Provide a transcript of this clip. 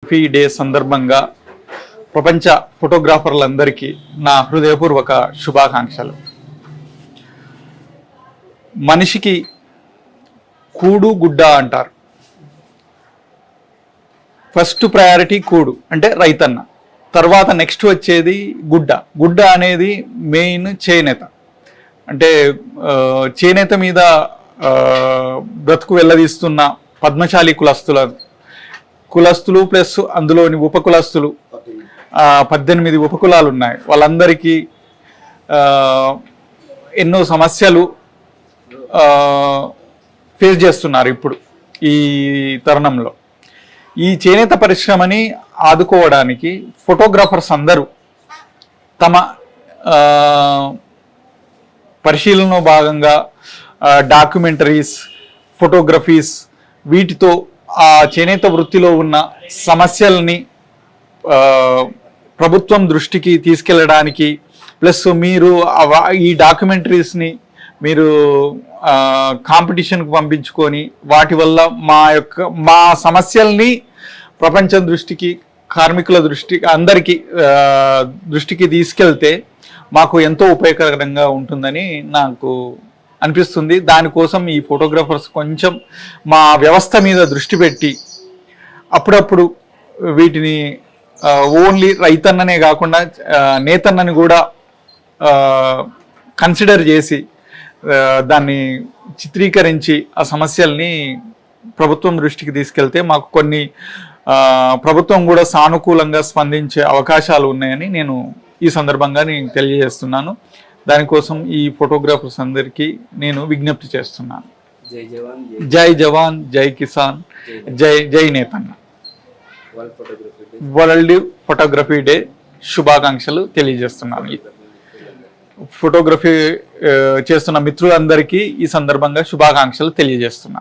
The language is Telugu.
ఫోటోగ్రఫీ డే సందర్భంగా ప్రపంచ ఫోటోగ్రాఫర్లందరికీ నా హృదయపూర్వక శుభాకాంక్షలు. మనిషికి కూడు గుడ్డ అంటారు. ఫస్ట్ ప్రయారిటీ కూడు అంటే రైతన్న, తర్వాత నెక్స్ట్ వచ్చేది గుడ్డ. గుడ్డ అనేది మెయిన్ చేనేత. అంటే చేనేత మీద బ్రతుకు వెళ్ళదీస్తున్న పద్మశాలి కులస్తులు ప్లస్ అందులోని ఉపకులస్తులు 18 ఉపకులాలు ఉన్నాయి. వాళ్ళందరికీ ఎన్నో సమస్యలు ఫేస్ చేస్తున్నారు ఇప్పుడు ఈ తరుణంలో. ఈ చేనేత పరిశ్రమని ఆదుకోవడానికి ఫోటోగ్రాఫర్స్ అందరూ తమ పరిశీలనలో భాగంగా డాక్యుమెంటరీస్, ఫోటోగ్రఫీస్, వీటితో ఆ చేనేత వృత్తిలో ఉన్న సమస్యల్ని ప్రభుత్వం దృష్టికి తీసుకెళ్ళడానికి, ప్లస్ మీరు ఈ డాక్యుమెంటరీస్ని మీరు కాంపిటీషన్కి పంపించుకొని వాటి వల్ల మా సమస్యల్ని ప్రపంచం దృష్టికి, కార్మికుల దృష్టికి, అందరికీ దృష్టికి తీసుకెళ్తే మాకు ఎంతో ఉపయోగకరంగా ఉంటుందని నాకు అనిపిస్తుంది. దానికోసం ఈ ఫోటోగ్రాఫర్స్ కొంచెం మా వ్యవస్థ మీద దృష్టి పెట్టి అప్పుడప్పుడు వీటిని ఓన్లీ రైతన్ననే కాకుండా నేతన్నని కూడా కన్సిడర్ చేసి దాన్ని చిత్రీకరించి ఆ సమస్యల్ని ప్రభుత్వం దృష్టికి తీసుకెళ్తే మాకు కొన్ని ప్రభుత్వం కూడా సానుకూలంగా స్పందించే అవకాశాలు ఉన్నాయని నేను ఈ సందర్భంగా నేను తెలియజేస్తున్నాను. దానికోసం ఈ ఫోటోగ్రాఫర్స్ అందరికీ నేను విజ్ఞప్తి చేస్తున్నాను. జై జవాన్, జై కిసాన్, జై నేతన్న. వరల్డ్ ఫోటోగ్రఫీ డే శుభాకాంక్షలు తెలియజేస్తున్నాను. ఫోటోగ్రఫీ చేస్తున్న మిత్రులందరికీ ఈ సందర్భంగా శుభాకాంక్షలు తెలియజేస్తున్నాను.